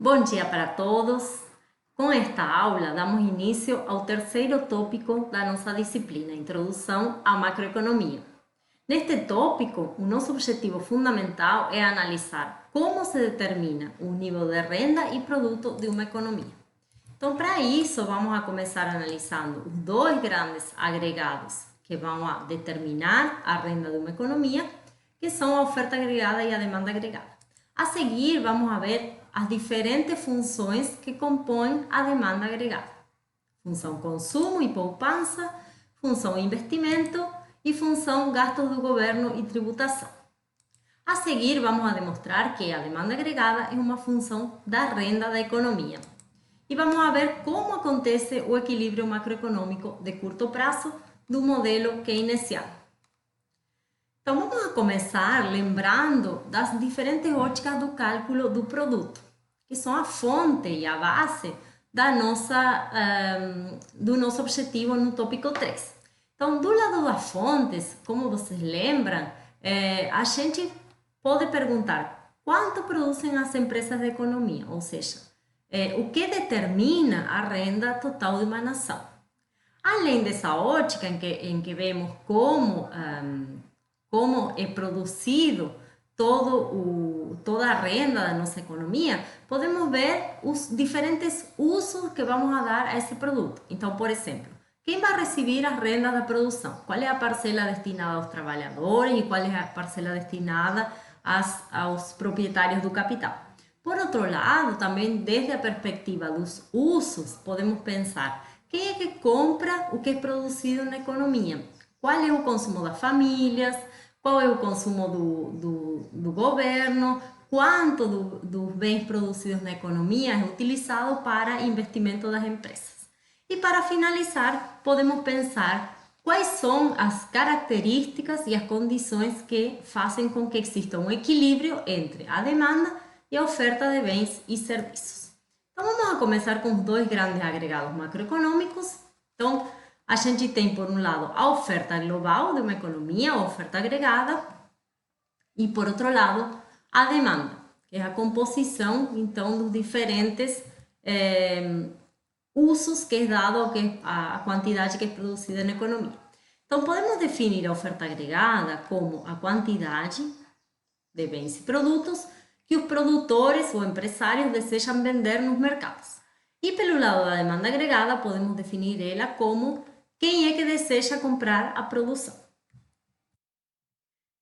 Bom dia para todos! Com esta aula, damos início ao terceiro tópico da nossa disciplina, Introdução à Macroeconomia. Neste tópico, o nosso objetivo fundamental é analisar como se determina o nível de renda e produto de uma economia. Então, para isso, vamos a começar analisando os dois grandes agregados que vão a determinar a renda de uma economia, que são a oferta agregada e a demanda agregada. A seguir, vamos a ver as diferentes funções que compõem a demanda agregada. Função consumo e poupança, função investimento e função gastos do governo e tributação. A seguir, vamos a demonstrar que a demanda agregada é uma função da renda da economia. E vamos a ver como acontece o equilíbrio macroeconômico de curto prazo do modelo keynesiano. Então, vamos a começar lembrando das diferentes óticas do cálculo do produto, que são a fonte e a base do nosso objetivo no tópico 3. Então, do lado das fontes, como vocês lembram, a gente pode perguntar quanto produzem as empresas de economia, ou seja, o que determina a renda total de uma nação. Além dessa ótica em que vemos como é produzido toda a renda da nossa economia, podemos ver os diferentes usos que vamos a dar a esse produto. Então, por exemplo, quem vai receber as rendas da produção? Qual é a parcela destinada aos trabalhadores e qual é a parcela destinada aos proprietários do capital? Por outro lado, também desde a perspectiva dos usos, podemos pensar quem é que compra o que é produzido na economia? Qual é o consumo das famílias? Qual é o consumo do governo? Quanto dos bens produzidos na economia é utilizado para investimento das empresas? E para finalizar, podemos pensar quais são as características e as condições que fazem com que exista um equilíbrio entre a demanda e a oferta de bens e serviços. Então, vamos a começar com os dois grandes agregados macroeconômicos. Então, a gente tem, por um lado, a oferta global de uma economia, a oferta agregada, e, por outro lado, a demanda, que é a composição, então, dos diferentes usos que é dado a quantidade que é produzida na economia. Então, podemos definir a oferta agregada como a quantidade de bens e produtos que os produtores ou empresários desejam vender nos mercados. E pelo lado da demanda agregada, podemos definir ela como quem é que deseja comprar a produção.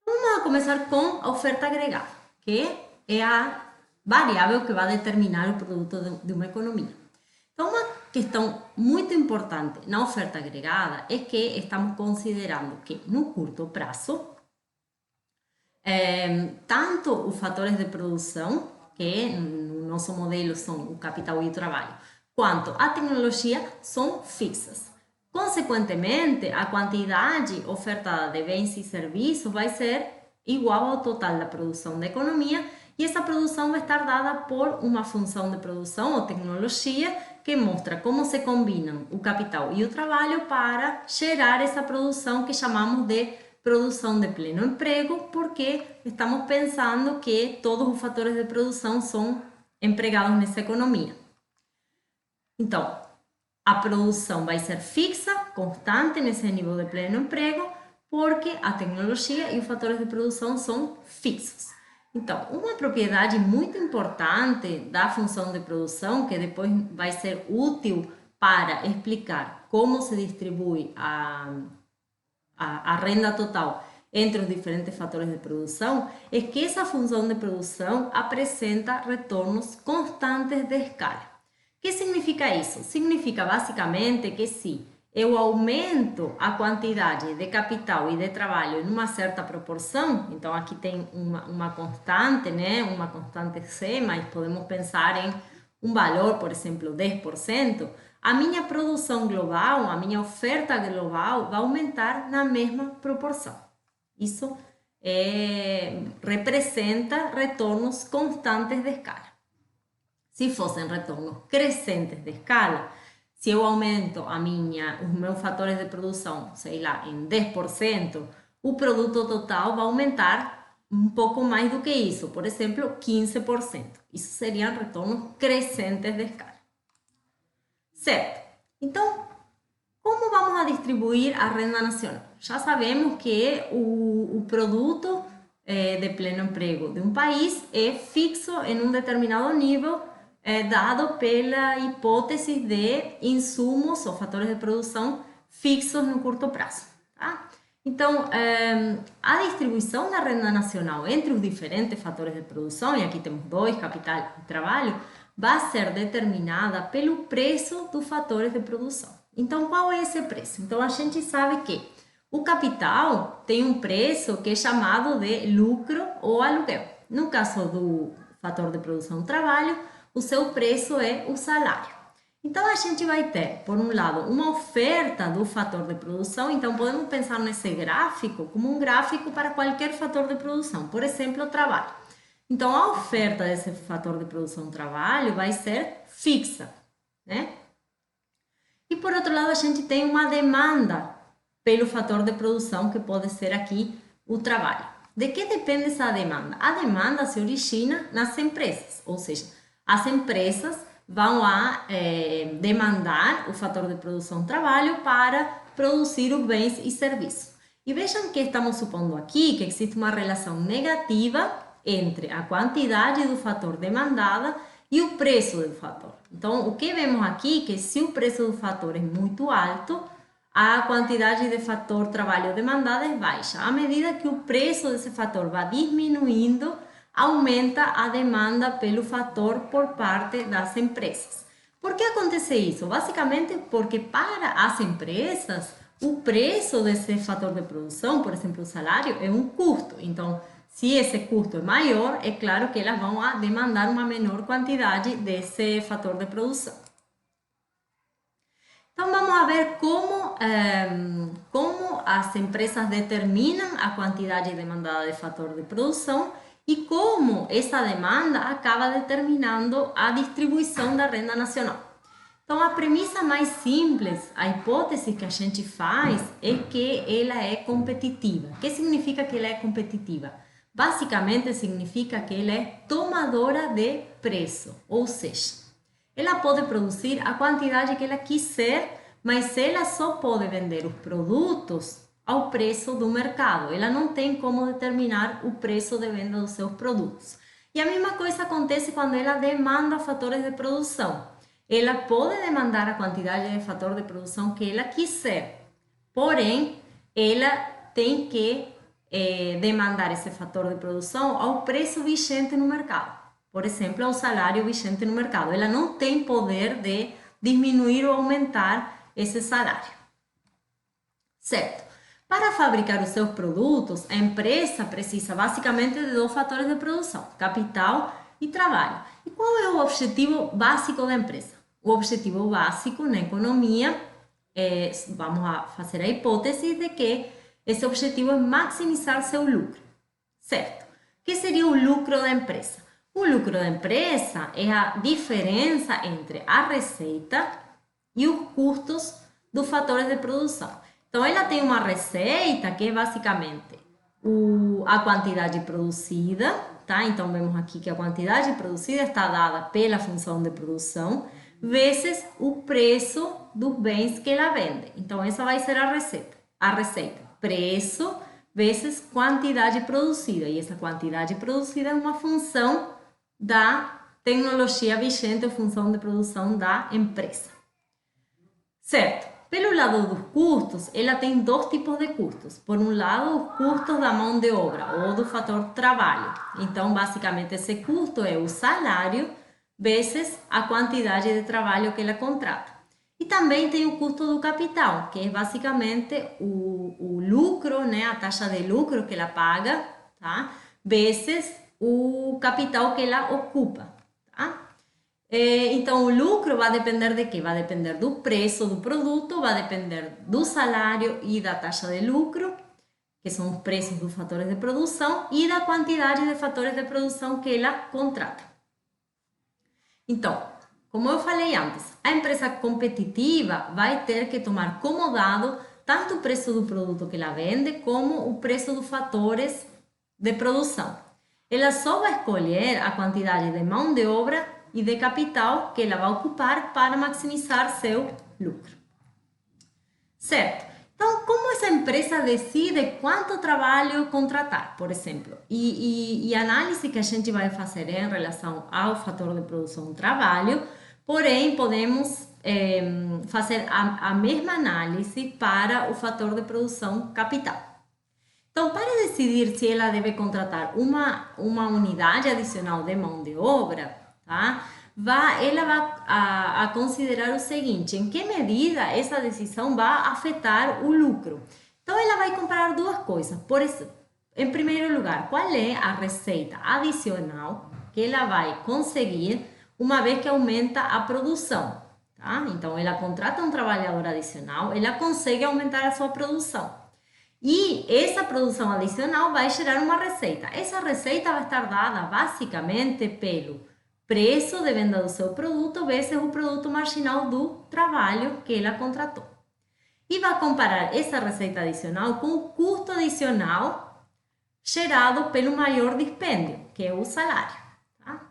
Vamos a começar com a oferta agregada, que é a variável que vai determinar o produto de uma economia. Então, uma questão muito importante na oferta agregada é que estamos considerando que no curto prazo, tanto os fatores de produção, que no nosso modelo são o capital e o trabalho, quanto a tecnologia são fixas. Consequentemente, a quantidade ofertada de bens e serviços vai ser igual ao total da produção da economia e essa produção vai estar dada por uma função de produção ou tecnologia que mostra como se combinam o capital e o trabalho para gerar essa produção que chamamos de produção de pleno emprego, porque estamos pensando que todos os fatores de produção são empregados nessa economia. Então, a produção vai ser fixa, constante nesse nível de pleno emprego, porque a tecnologia e os fatores de produção são fixos. Então, uma propriedade muito importante da função de produção, que depois vai ser útil para explicar como se distribui a renda total entre os diferentes fatores de produção, é que essa função de produção apresenta retornos constantes de escala. O que significa isso? Significa basicamente que se eu aumento a quantidade de capital e de trabalho em uma certa proporção, então aqui tem uma constante, né? Uma constante C, mas podemos pensar em um valor, por exemplo, 10%, a minha produção global, a minha oferta global vai aumentar na mesma proporção. Isso representa retornos constantes de escala. Se fossem retornos crescentes de escala, se eu aumento os meus fatores de produção, sei lá, em 10%, o produto total vai aumentar um pouco mais do que isso, por exemplo, 15%. Isso seriam retornos crescentes de escala. Certo? Então, como vamos a distribuir a renda nacional? Já sabemos que o produto de pleno emprego de um país é fixo em um determinado nível, dado pela hipótese de insumos ou fatores de produção fixos no curto prazo. Tá? Então, a distribuição da renda nacional entre os diferentes fatores de produção, e aqui temos dois, capital e trabalho, vai ser determinada pelo preço dos fatores de produção. Então, qual é esse preço? Então, a gente sabe que o capital tem um preço que é chamado de lucro ou aluguel. No caso do fator de produção trabalho, o seu preço é o salário. Então, a gente vai ter, por um lado, uma oferta do fator de produção. Então, podemos pensar nesse gráfico como um gráfico para qualquer fator de produção, por exemplo, o trabalho. Então, a oferta desse fator de produção trabalho vai ser fixa, né? E por outro lado, a gente tem uma demanda pelo fator de produção, que pode ser aqui o trabalho. De que depende essa demanda? A demanda se origina nas empresas, ou seja, as empresas vão demandar o fator de produção trabalho para produzir os bens e serviços. E vejam que estamos supondo aqui que existe uma relação negativa entre a quantidade do fator demandada e o preço do fator. Então, o que vemos aqui é que se o preço do fator é muito alto, a quantidade de fator trabalho demandada é baixa. À medida que o preço desse fator vai diminuindo, aumenta a demanda pelo fator por parte das empresas. Por que acontece isso? Basicamente porque para as empresas, o preço desse fator de produção, por exemplo, o salário, é um custo. Então, se esse custo é maior, é claro que elas vão demandar uma menor quantidade desse fator de produção. Então, vamos a ver como as empresas determinam a quantidade demandada de fator de produção e como essa demanda acaba determinando a distribuição da renda nacional. Então, a premissa mais simples, a hipótese que a gente faz é que ela é competitiva. O que significa que ela é competitiva? Basicamente, significa que ela é tomadora de preço, ou seja, ela pode produzir a quantidade que ela quiser, mas ela só pode vender os produtos ao preço do mercado. Ela não tem como determinar o preço de venda dos seus produtos. E a mesma coisa acontece quando ela demanda fatores de produção. Ela pode demandar a quantidade de fator de produção que ela quiser, porém, ela tem que demandar esse fator de produção ao preço vigente no mercado. Por exemplo, ao salário vigente no mercado. Ela não tem poder de diminuir ou aumentar esse salário. Certo? Para fabricar os seus produtos, a empresa precisa basicamente de dois fatores de produção, capital e trabalho. E qual é o objetivo básico da empresa? O objetivo básico na economia vamos a fazer a hipótese de que esse objetivo é maximizar seu lucro. Certo? O que seria o lucro da empresa? O lucro da empresa é a diferença entre a receita e os custos dos fatores de produção. Então, ela tem uma receita que é basicamente a quantidade produzida, tá? Então, vemos aqui que a quantidade produzida está dada pela função de produção, vezes o preço dos bens que ela vende. Então, essa vai ser a receita. A receita, preço vezes quantidade produzida. E essa quantidade produzida é uma função da tecnologia vigente ou função de produção da empresa. Certo? Pelo lado dos custos, ela tem dois tipos de custos. Por um lado, os custos da mão de obra ou do fator trabalho. Então, basicamente, esse custo é o salário vezes a quantidade de trabalho que ela contrata. E também tem o custo do capital, que é basicamente o lucro, né, a taxa de lucro que ela paga, tá? Vezes o capital que ela ocupa. Tá? Então, o lucro vai depender de quê? Vai depender do preço do produto, vai depender do salário e da taxa de lucro, que são os preços dos fatores de produção, e da quantidade de fatores de produção que ela contrata. Então, como eu falei antes, a empresa competitiva vai ter que tomar como dado tanto o preço do produto que ela vende, como o preço dos fatores de produção. Ela só vai escolher a quantidade de mão de obra e de capital que ela vai ocupar para maximizar seu lucro. Certo? Então, como essa empresa decide quanto trabalho contratar, por exemplo? E a análise que a gente vai fazer em relação ao fator de produção do trabalho, porém, podemos fazer a mesma análise para o fator de produção capital. Então, para decidir se ela deve contratar uma unidade adicional de mão de obra, tá? Ela vai considerar o seguinte: em que medida essa decisão vai afetar o lucro? Então, ela vai comparar duas coisas. Por exemplo, em primeiro lugar, qual é a receita adicional que ela vai conseguir uma vez que aumenta a produção? Tá? Então, ela contrata um trabalhador adicional, ela consegue aumentar a sua produção. E essa produção adicional vai gerar uma receita. Essa receita vai estar dada basicamente pelo preço de venda do seu produto vezes o produto marginal do trabalho que ela contratou. E vai comparar essa receita adicional com o custo adicional gerado pelo maior dispêndio, que é o salário. Tá?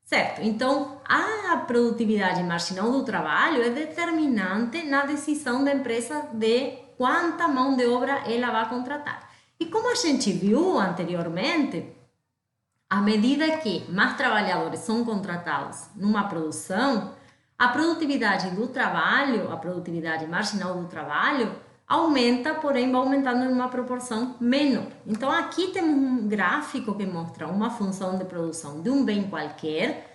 Certo? Então, a produtividade marginal do trabalho é determinante na decisão da empresa de quanta mão de obra ela vai contratar. E como a gente viu anteriormente, à medida que mais trabalhadores são contratados numa produção, a produtividade do trabalho, a produtividade marginal do trabalho, aumenta, porém vai aumentando em uma proporção menor. Então, aqui temos um gráfico que mostra uma função de produção de um bem qualquer,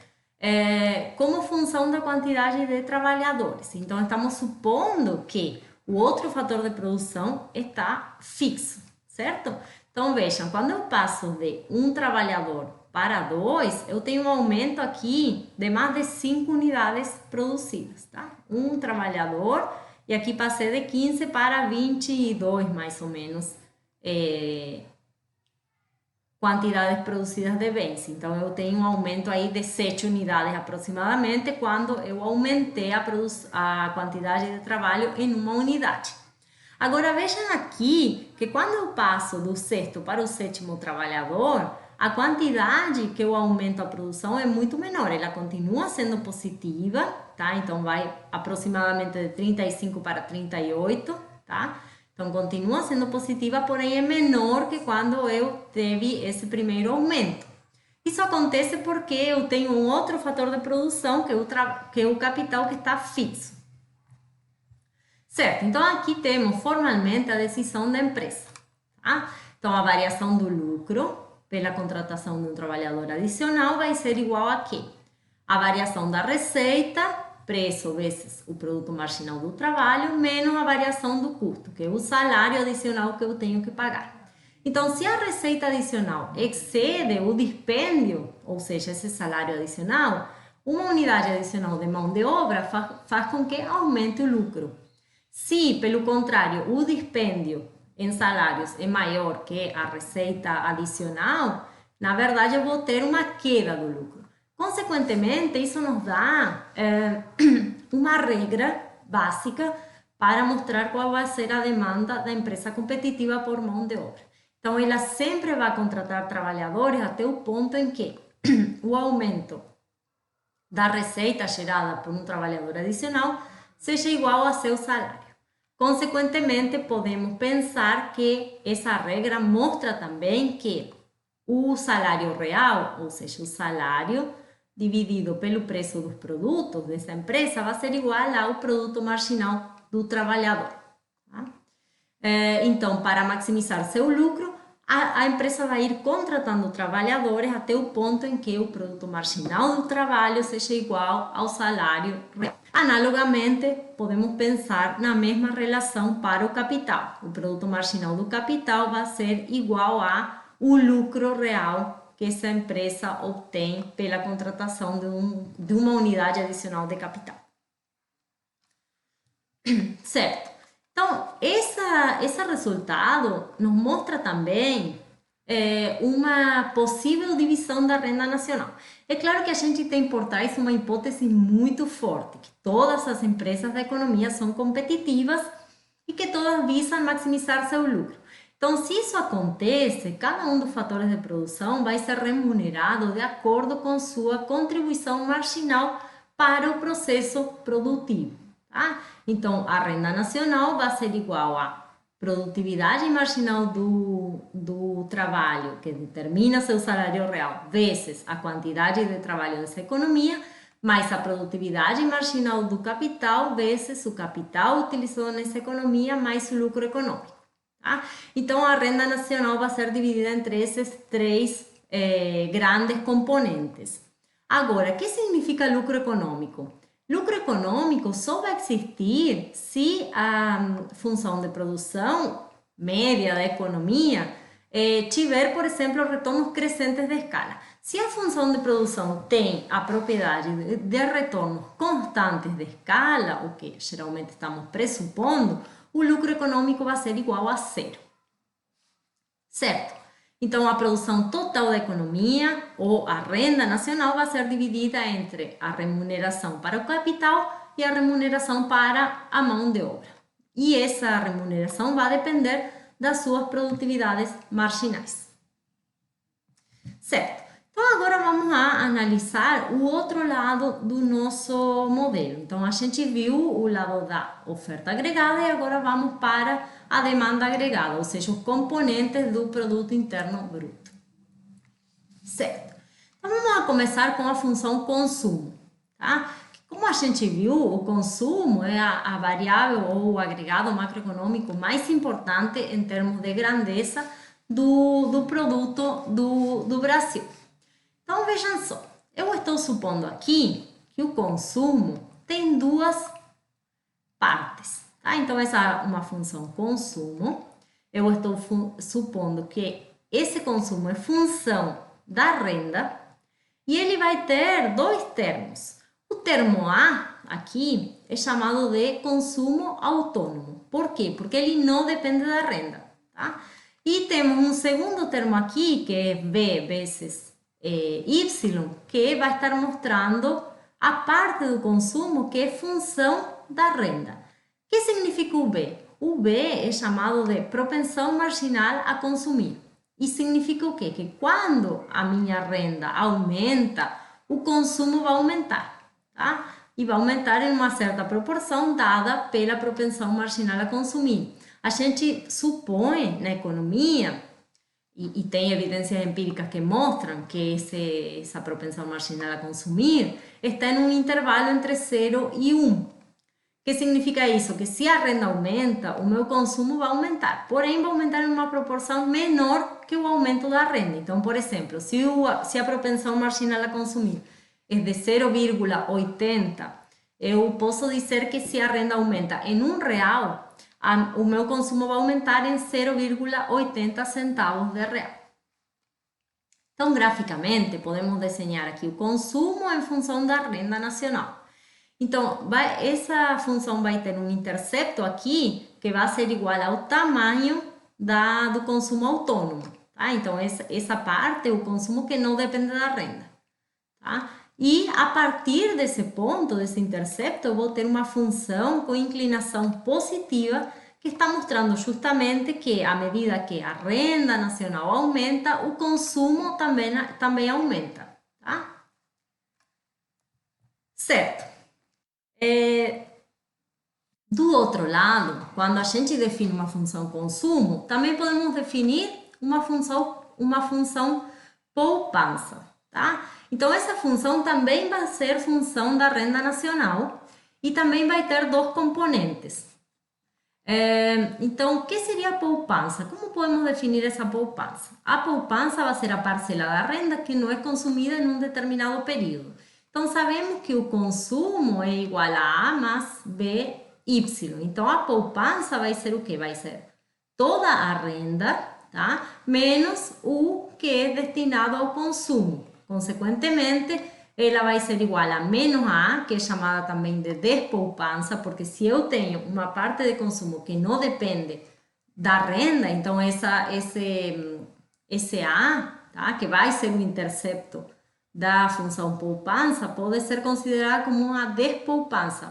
como função da quantidade de trabalhadores. Então, estamos supondo que o outro fator de produção está fixo, certo? Então, vejam, quando eu passo de um trabalhador para 2, eu tenho um aumento aqui de mais de 5 unidades produzidas, tá? Um trabalhador, e aqui passei de 15 para 22, mais ou menos, quantidades produzidas de bens. Então, eu tenho um aumento aí de 7 unidades aproximadamente quando eu aumentei a quantidade de trabalho em uma unidade. Agora, vejam aqui que quando eu passo do sexto para o sétimo trabalhador, a quantidade que eu aumento a produção é muito menor. Ela continua sendo positiva, tá? Então, vai aproximadamente de 35 para 38, tá? Então, continua sendo positiva, porém é menor que quando eu teve esse primeiro aumento. Isso acontece porque eu tenho um outro fator de produção, que é o capital, que está fixo. Certo? Então, aqui temos formalmente a decisão da empresa. Tá? Então, a variação do lucro pela contratação de um trabalhador adicional vai ser igual a quê? A variação da receita, preço vezes o produto marginal do trabalho, menos a variação do custo, que é o salário adicional que eu tenho que pagar. Então, se a receita adicional excede o dispêndio, ou seja, esse salário adicional, uma unidade adicional de mão de obra faz com que aumente o lucro. Se, pelo contrário, o dispêndio em salários é maior que a receita adicional, na verdade eu vou ter uma queda do lucro. Consequentemente, isso nos dá uma regra básica para mostrar qual vai ser a demanda da empresa competitiva por mão de obra. Então, ela sempre vai contratar trabalhadores até o ponto em que o aumento da receita gerada por um trabalhador adicional seja igual a seu salário. Consequentemente, podemos pensar que essa regra mostra também que o salário real, ou seja, o salário dividido pelo preço dos produtos dessa empresa, vai ser igual ao produto marginal do trabalhador. Tá? Então, para maximizar seu lucro, a empresa vai ir contratando trabalhadores até o ponto em que o produto marginal do trabalho seja igual ao salário real. Analogamente, podemos pensar na mesma relação para o capital. O produto marginal do capital vai ser igual ao lucro real que essa empresa obtém pela contratação de uma unidade adicional de capital. Certo? Então, esse resultado nos mostra também uma possível divisão da renda nacional. É claro que a gente tem por trás uma hipótese muito forte, que todas as empresas da economia são competitivas e que todas visam maximizar seu lucro. Então, se isso acontece, cada um dos fatores de produção vai ser remunerado de acordo com sua contribuição marginal para o processo produtivo. Tá? Então, a renda nacional vai ser igual a produtividade marginal do trabalho, que determina seu salário real, vezes a quantidade de trabalho dessa economia, mais a produtividade marginal do capital, vezes o capital utilizado nessa economia, mais o lucro econômico. Tá? Então, a renda nacional vai ser dividida entre esses três grandes componentes. Agora, o que significa lucro econômico? Lucro econômico só vai existir se a função de produção média da economia tiver, por exemplo, retornos crescentes de escala. Se a função de produção tem a propriedade de retornos constantes de escala, o que geralmente estamos pressupondo, o lucro econômico vai ser igual a zero. Certo? Então, a produção total da economia, ou a renda nacional, vai ser dividida entre a remuneração para o capital e a remuneração para a mão de obra. E essa remuneração vai depender das suas produtividades marginais. Certo? Então, agora vamos a analisar o outro lado do nosso modelo. Então, a gente viu o lado da oferta agregada e agora vamos para a demanda agregada, ou seja, os componentes do produto interno bruto. Certo? Então, vamos a começar com a função consumo. Tá? Como a gente viu, o consumo é a variável ou o agregado macroeconômico mais importante em termos de grandeza do produto do Brasil. Então, vejam só, eu estou supondo aqui que o consumo tem duas partes, tá? Então, essa é uma função consumo. Eu estou supondo que esse consumo é função da renda e ele vai ter dois termos. O termo A aqui é chamado de consumo autônomo. Por quê? Porque ele não depende da renda, tá? E temos um segundo termo aqui, que é B vezes Y, que vai estar mostrando a parte do consumo que é função da renda. O que significa o B? O B é chamado de propensão marginal a consumir. E significa o quê? Que quando a minha renda aumenta, o consumo vai aumentar, tá? E vai aumentar em uma certa proporção dada pela propensão marginal a consumir. A gente supõe na economia, e tem evidências empíricas que mostram que essa propensão marginal a consumir está em um intervalo entre 0 e 1. O que significa isso? Que se a renda aumenta, o meu consumo vai aumentar, porém vai aumentar em uma proporção menor que o aumento da renda. Então, por exemplo, se a propensão marginal a consumir é de 0,80, eu posso dizer que se a renda aumenta em R$1, o meu consumo vai aumentar em 0,80 centavos de real. Então, graficamente, podemos desenhar aqui o consumo em função da renda nacional. Então, essa função vai ter um intercepto aqui que vai ser igual ao tamanho do consumo autônomo. Tá? Então, essa parte é o consumo que não depende da renda. Tá? E a partir desse ponto, desse intercepto, eu vou ter uma função com inclinação positiva que está mostrando justamente que à medida que a renda nacional aumenta, o consumo também aumenta. Tá? Certo. Do outro lado, quando a gente define uma função consumo, também podemos definir uma função poupança. Tá? Então, essa função também vai ser função da renda nacional e também vai ter dois componentes. Então, o que seria a poupança? Como podemos definir essa poupança? A poupança vai ser a parcela da renda que não é consumida em um determinado período. Então, sabemos que o consumo é igual a A mais BY. Então, a poupança vai ser o quê? Vai ser toda a renda, tá? Menos o que é destinado ao consumo. Consequentemente, ela vai ser igual a menos A, que é chamada também de despoupança, porque se eu tenho uma parte de consumo que não depende da renda, então esse A, tá, que vai ser o intercepto da função poupança, pode ser considerada como uma despoupança,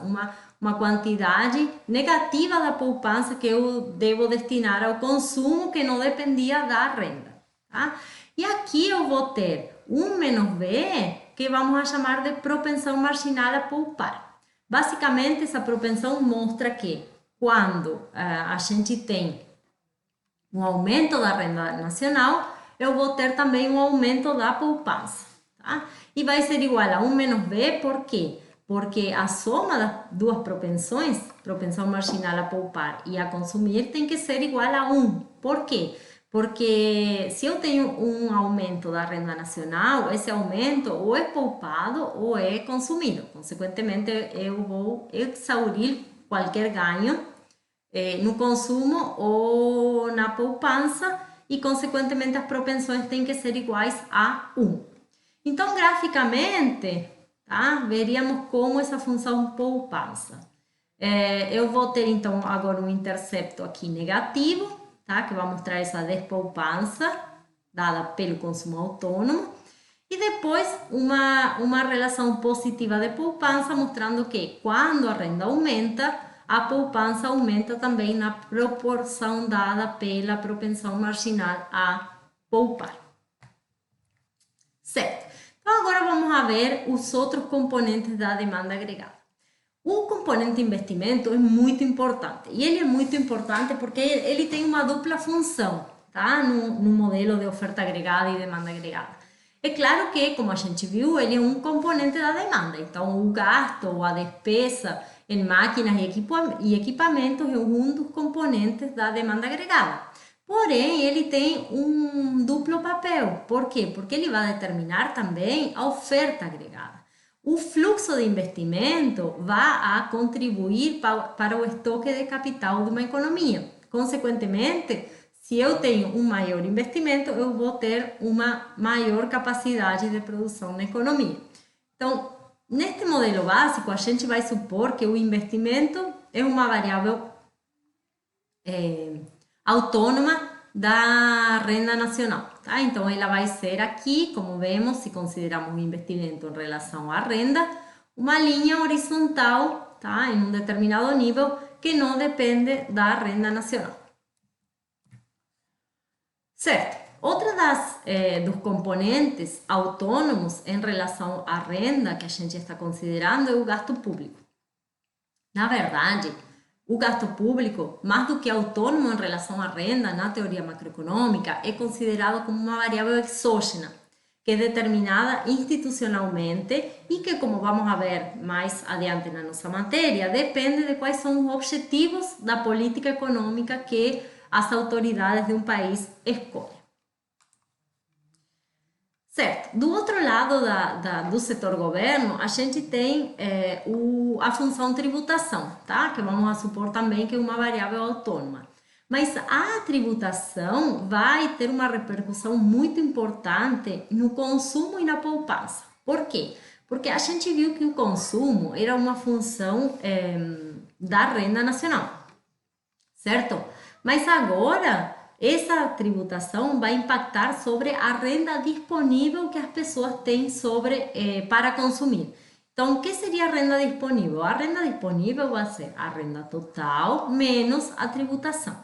uma quantidade negativa da poupança que eu devo destinar ao consumo que não dependia da renda. Tá? E aqui eu vou ter 1 menos B, que vamos a chamar de propensão marginal a poupar. Basicamente, essa propensão mostra que quando a gente tem um aumento da renda nacional, eu vou ter também um aumento da poupança. Tá? E vai ser igual a 1 menos B, por quê? Porque a soma das duas propensões, propensão marginal a poupar e a consumir, tem que ser igual a 1. Por quê? Porque se eu tenho um aumento da renda nacional, esse aumento ou é poupado ou é consumido. Consequentemente, eu vou exaurir qualquer ganho no consumo ou na poupança e, consequentemente, as propensões têm que ser iguais a 1. Então, graficamente, tá? Veríamos como essa função poupança. Eu vou ter, então, agora um intercepto aqui negativo, tá? Que vai mostrar essa despoupança dada pelo consumo autônomo. E depois uma relação positiva de poupança, mostrando que quando a renda aumenta, a poupança aumenta também na proporção dada pela propensão marginal a poupar. Certo. Então, agora vamos a ver os outros componentes da demanda agregada. O componente investimento é muito importante. E ele é muito importante porque ele tem uma dupla função, tá? No modelo de oferta agregada e demanda agregada. É claro que, como a gente viu, ele é um componente da demanda. Então, o gasto ou a despesa em máquinas e equipamentos é um dos componentes da demanda agregada. Porém, ele tem um duplo papel. Por quê? Porque ele vai determinar também a oferta agregada. O fluxo de investimento vai contribuir para o estoque de capital de uma economia. Consequentemente, se eu tenho um maior investimento, eu vou ter uma maior capacidade de produção na economia. Então, neste modelo básico, a gente vai supor que o investimento é uma variável autônoma da renda nacional, tá? Então, ela vai ser aqui, como vemos, se consideramos o investimento em relação à renda, uma linha horizontal, tá? Em um determinado nível que não depende da renda nacional. Certo. Outra dos componentes autônomos em relação à renda que a gente está considerando é o gasto público. Na verdade, o gasto público, mais do que autônomo em relação à renda, na teoria macroeconômica, é considerado como uma variável exógena, que é determinada institucionalmente e que, como vamos a ver mais adiante na nossa matéria, depende de quais são os objetivos da política econômica que as autoridades de um país escolhem. Certo. Do outro lado do setor governo, a gente tem a função tributação, tá? Que vamos a supor também que é uma variável autônoma. Mas a tributação vai ter uma repercussão muito importante no consumo e na poupança. Por quê? Porque a gente viu que o consumo era uma função da renda nacional, certo? Mas agora essa tributação vai impactar sobre a renda disponível que as pessoas têm para consumir. Então, o que seria a renda disponível? A renda disponível vai ser a renda total menos a tributação.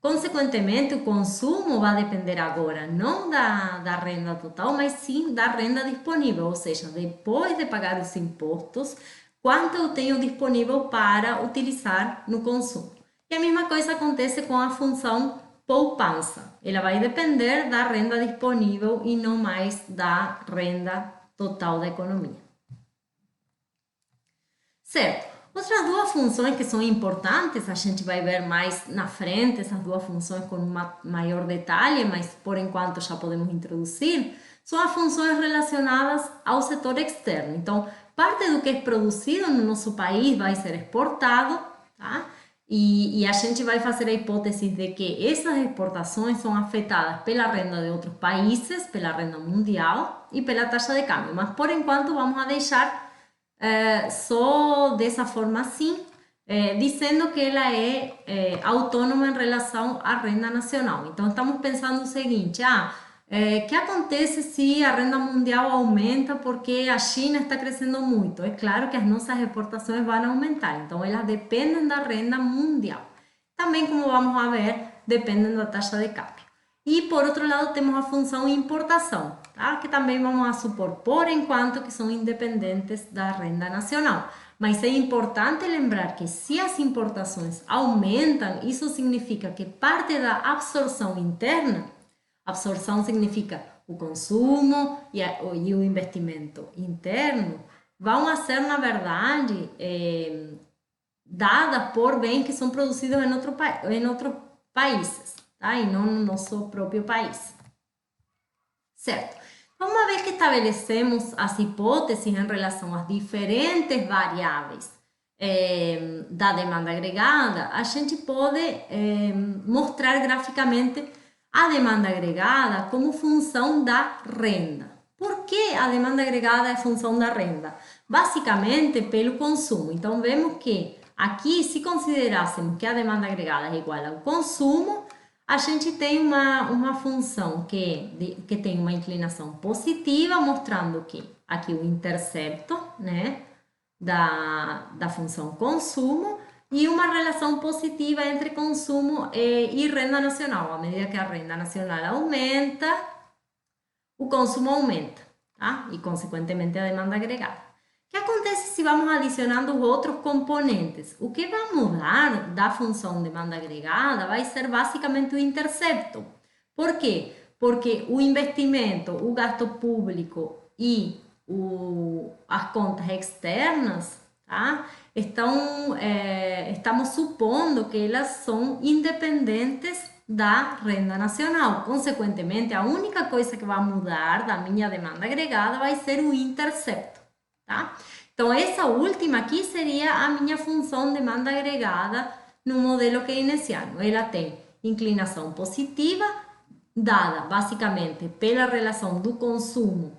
Consequentemente, o consumo vai depender agora não da renda total, mas sim da renda disponível, ou seja, depois de pagar os impostos, quanto eu tenho disponível para utilizar no consumo. E a mesma coisa acontece com a função poupança. Ela vai depender da renda disponível e não mais da renda total da economia. Certo. Outras duas funções que são importantes, a gente vai ver mais na frente, essas duas funções com maior detalhe, mas por enquanto já podemos introduzir, são as funções relacionadas ao setor externo. Então, parte do que é produzido no nosso país vai ser exportado, tá? E a gente vai fazer a hipótese de que essas exportações são afetadas pela renda de outros países, pela renda mundial e pela taxa de câmbio. Mas, por enquanto, vamos a deixar só dessa forma assim, dizendo que ela é autônoma em relação à renda nacional. Então, estamos pensando o seguinte, que acontece se a renda mundial aumenta porque a China está crescendo muito? É claro que as nossas exportações vão aumentar, então elas dependem da renda mundial. Também, como vamos a ver, dependem da taxa de câmbio. E, por outro lado, temos a função importação, tá? Que também vamos a supor, por enquanto, que são independentes da renda nacional. Mas é importante lembrar que se as importações aumentam, isso significa que parte da absorção interna, absorção significa o consumo e o investimento interno, vão a ser, na verdade, dadas por bens que são produzidos em outros países, tá? E não no nosso próprio país. Certo? Então, uma vez que estabelecemos as hipóteses em relação às diferentes variáveis da demanda agregada, a gente pode mostrar graficamente a demanda agregada como função da renda. Por que a demanda agregada é função da renda? Basicamente, pelo consumo. Então, vemos que aqui, se considerássemos que a demanda agregada é igual ao consumo, a gente tem uma função que tem uma inclinação positiva, mostrando que aqui o intercepto, né, da função consumo, e uma relação positiva entre consumo e renda nacional. À medida que a renda nacional aumenta, o consumo aumenta, tá? E, consequentemente, a demanda agregada. O que acontece se vamos adicionando outros componentes? O que vai mudar da função demanda agregada vai ser basicamente o intercepto. Por quê? Porque o investimento, o gasto público e as contas externas, tá? Estamos supondo que elas são independentes da renda nacional. Consequentemente, a única coisa que vai mudar da minha demanda agregada vai ser o intercepto, tá? Então, essa última aqui seria a minha função demanda agregada no modelo keynesiano. Ela tem inclinação positiva, dada basicamente pela relação do consumo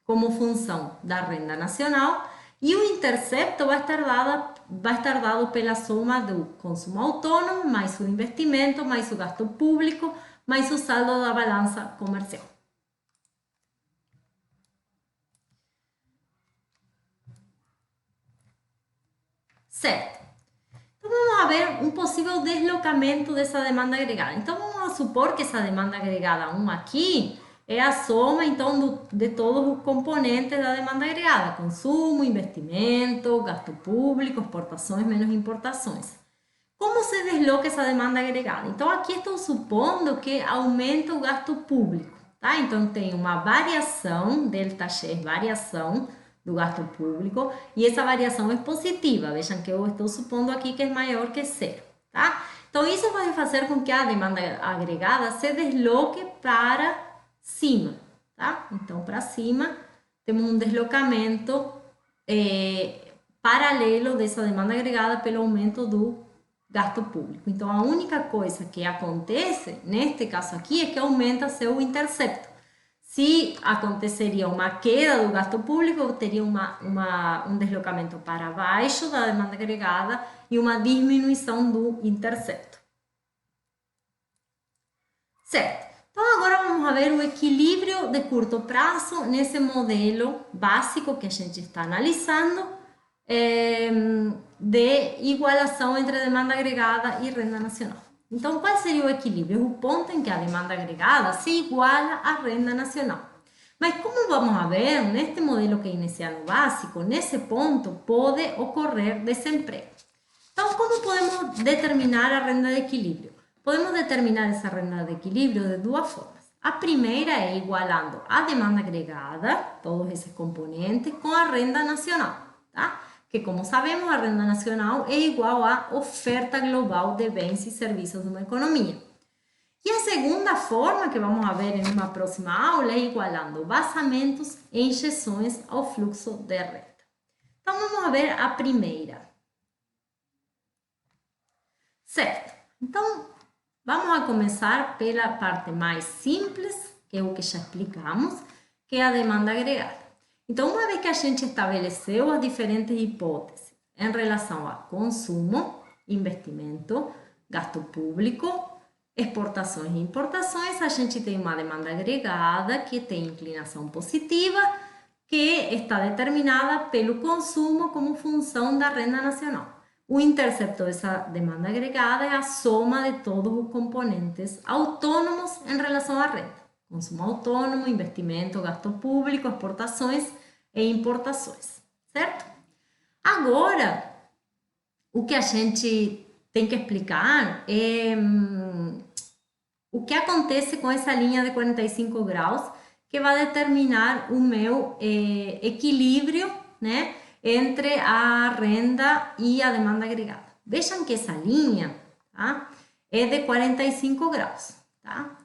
como função da renda nacional, e o intercepto vai estar dado pela soma do consumo autônomo, mais o investimento, mais o gasto público, mais o saldo da balança comercial. Certo. Então, vamos a ver um possível deslocamento dessa demanda agregada. Então, vamos a supor que essa demanda agregada 1 aqui é a soma, então, de todos os componentes da demanda agregada. Consumo, investimento, gasto público, exportações menos importações. Como se desloca essa demanda agregada? Então, aqui estou supondo que aumenta o gasto público, tá? Então, tem uma variação, delta X, variação do gasto público, e essa variação é positiva. Vejam que eu estou supondo aqui que é maior que zero, tá? Então, isso vai fazer com que a demanda agregada se desloque para cima, tá? Então, para cima, temos um deslocamento paralelo dessa demanda agregada pelo aumento do gasto público. Então, a única coisa que acontece, neste caso aqui, é que aumenta seu intercepto. Se aconteceria uma queda do gasto público, teria um deslocamento para baixo da demanda agregada e uma diminuição do intercepto. Certo. Então, agora vamos ver o equilíbrio de curto prazo nesse modelo básico que a gente está analisando de igualação entre demanda agregada e renda nacional. Então, qual seria o equilíbrio? O ponto em que a demanda agregada se iguala à renda nacional. Mas como vamos a ver, neste modelo keynesiano básico, nesse ponto pode ocorrer desemprego. Então, como podemos determinar a renda de equilíbrio? Podemos determinar essa renda de equilíbrio de duas formas. A primeira é igualando a demanda agregada, todos esses componentes, com a renda nacional, tá? Que, como sabemos, a renda nacional é igual à oferta global de bens e serviços de uma economia. E a segunda forma, que vamos ver em uma próxima aula, é igualando vazamentos e injeções ao fluxo de renda. Então, vamos ver a primeira. Certo. Então, vamos a começar pela parte mais simples, que é o que já explicamos, que é a demanda agregada. Então, uma vez que a gente estabeleceu as diferentes hipóteses em relação a consumo, investimento, gasto público, exportações e importações, a gente tem uma demanda agregada que tem inclinação positiva, que está determinada pelo consumo como função da renda nacional. O intercepto dessa demanda agregada é a soma de todos os componentes autônomos em relação à renda. Consumo autônomo, investimento, gasto público, exportações e importações, certo? Agora, o que a gente tem que explicar é o que acontece com essa linha de 45 graus que vai determinar o meu equilíbrio, né, entre a renda e a demanda agregada. Vejam que essa linha, tá, é de 45 graus, tá?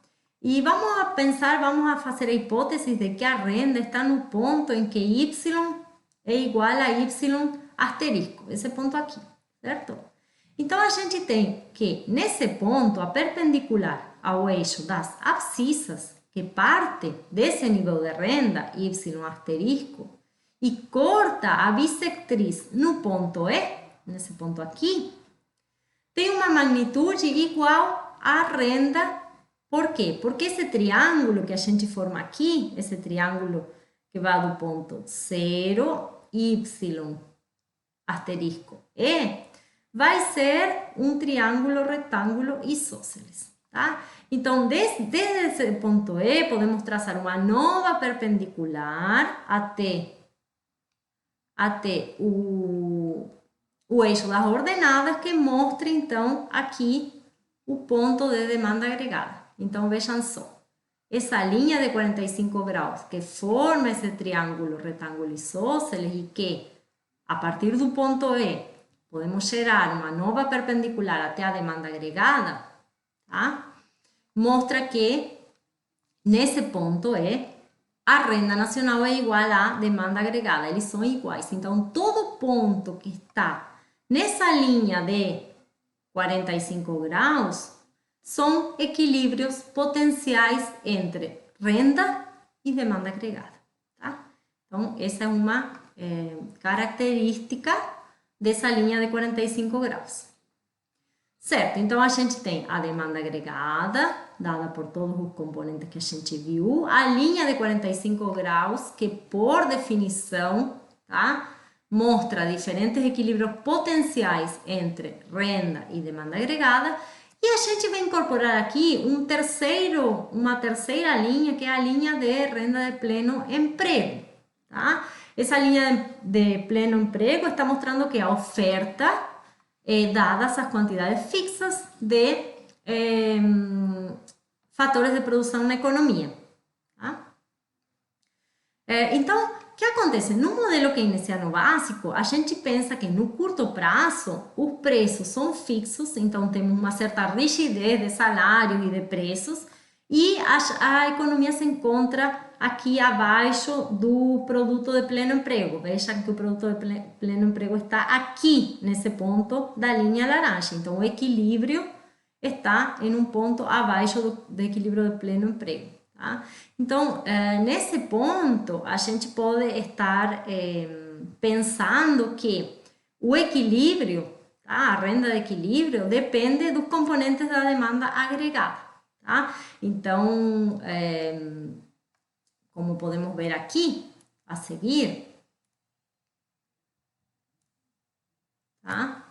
E vamos a pensar, vamos a fazer a hipótese de que a renda está no ponto em que y é igual a y asterisco, esse ponto aqui, certo? Então, a gente tem que, nesse ponto, a perpendicular ao eixo das abscissas, que parte desse nível de renda, y asterisco, e corta a bissectriz no ponto E, nesse ponto aqui, tem uma magnitude igual à renda. Por quê? Porque esse triângulo que a gente forma aqui, esse triângulo que vai do ponto 0, y asterisco E, vai ser um triângulo retângulo isósceles, tá? Então, desde esse ponto E, podemos traçar uma nova perpendicular até o eixo das ordenadas, que mostra, então, aqui o ponto de demanda agregada. Então, vejam só, essa linha de 45 graus que forma esse triângulo retângulo isósceles e que, a partir do ponto E, podemos gerar uma nova perpendicular até a demanda agregada, tá? Mostra que, nesse ponto E, a renda nacional é igual à demanda agregada, eles são iguais. Então, todo ponto que está nessa linha de 45 graus são equilíbrios potenciais entre renda e demanda agregada, tá? Então, essa é uma característica dessa linha de 45 graus. Certo, então a gente tem a demanda agregada, dada por todos os componentes que a gente viu, a linha de 45 graus, que por definição, tá, mostra diferentes equilíbrios potenciais entre renda e demanda agregada, e a gente vai incorporar aqui uma terceira linha, que é a linha de renda de pleno emprego, tá? Essa linha de pleno emprego está mostrando que a oferta, dadas as quantidades fixas de fatores de produção na economia. Tá? Então, o que acontece? No modelo keynesiano básico, a gente pensa que no curto prazo os preços são fixos, então temos uma certa rigidez de salários e de preços, e a economia se encontra aqui abaixo do produto de pleno emprego. Vejam que o produto de pleno emprego está aqui, nesse ponto da linha laranja. Então, o equilíbrio está em um ponto abaixo do equilíbrio de pleno emprego. Tá? Então, nesse ponto, a gente pode estar pensando que o equilíbrio, tá? A renda de equilíbrio, depende dos componentes da demanda agregada. Tá? Então, como podemos ver aqui, a seguir, tá?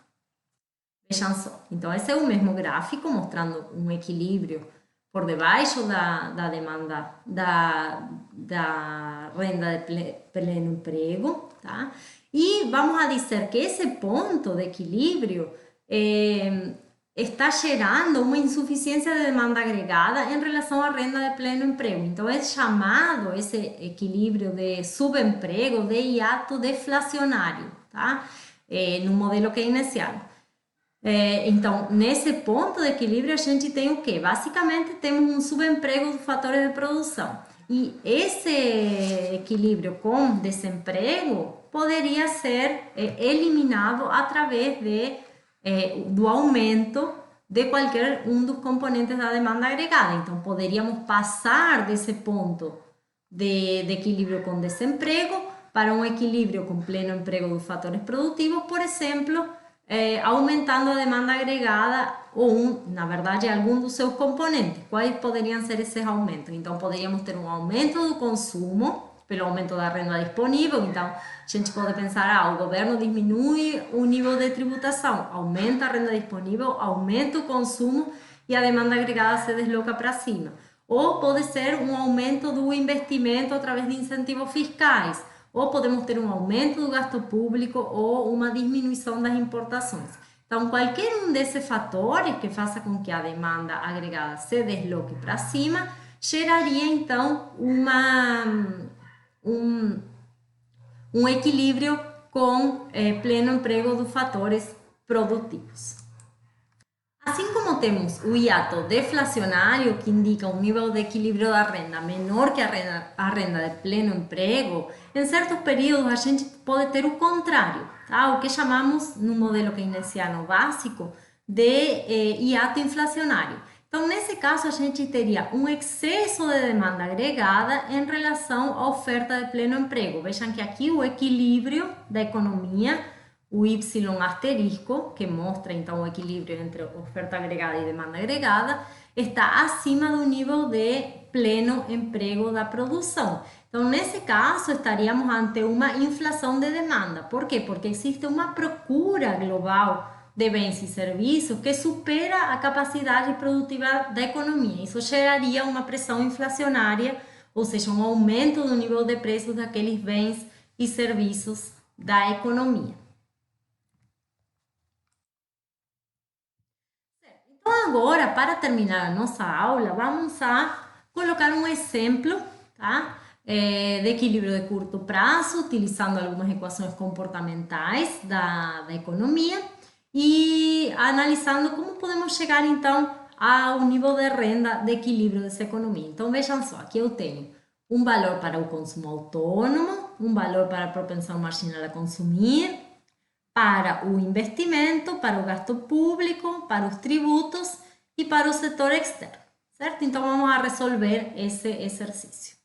Vejam só. Então, esse é o mesmo gráfico, mostrando um equilíbrio por debaixo da demanda da renda de pleno emprego, tá? E vamos a dizer que esse ponto de equilíbrio está gerando uma insuficiência de demanda agregada em relação à renda de pleno emprego. Então, é chamado esse equilíbrio de subemprego de hiato deflacionário, tá? No modelo keynesiano. Então, nesse ponto de equilíbrio, a gente tem o quê? Basicamente, temos um subemprego dos fatores de produção. E esse equilíbrio com desemprego poderia ser eliminado através do aumento de qualquer um dos componentes da demanda agregada. Então, poderíamos passar desse ponto de equilíbrio com desemprego para um equilíbrio com pleno emprego dos fatores produtivos, por exemplo, aumentando a demanda agregada ou, na verdade, algum dos seus componentes. Quais poderiam ser esses aumentos? Então, poderíamos ter um aumento do consumo, pelo aumento da renda disponível. Então, a gente pode pensar, o governo diminui o nível de tributação, aumenta a renda disponível, aumenta o consumo e a demanda agregada se desloca para cima. Ou pode ser um aumento do investimento através de incentivos fiscais, ou podemos ter um aumento do gasto público ou uma diminuição das importações. Então, qualquer um desses fatores que faça com que a demanda agregada se desloque para cima, geraria, então, um equilíbrio com pleno emprego dos fatores produtivos. Assim como temos o hiato deflacionário, que indica um nível de equilíbrio da renda menor que a renda de pleno emprego, em certos períodos a gente pode ter o contrário, tá? O que chamamos, no modelo keynesiano básico, de hiato inflacionário. Então, nesse caso, a gente teria um excesso de demanda agregada em relação à oferta de pleno emprego. Vejam que aqui o equilíbrio da economia, o Y asterisco, que mostra então o equilíbrio entre oferta agregada e demanda agregada, está acima do nível de pleno emprego da produção. Então, nesse caso, estaríamos ante uma inflação de demanda. Por quê? Porque existe uma procura global de bens e serviços que supera a capacidade produtiva da economia. Isso geraria uma pressão inflacionária, ou seja, um aumento do nível de preços daqueles bens e serviços da economia. Então, agora, para terminar a nossa aula, vamos a colocar um exemplo, tá? De equilíbrio de curto prazo, utilizando algumas equações comportamentais da economia e analisando como podemos chegar, então, ao nível de renda de equilíbrio dessa economia. Então, vejam só, aqui eu tenho um valor para o consumo autônomo, um valor para a propensão marginal a consumir, para o investimento, para o gasto público, para os tributos e para o setor externo, certo? Então, vamos a resolver esse exercício.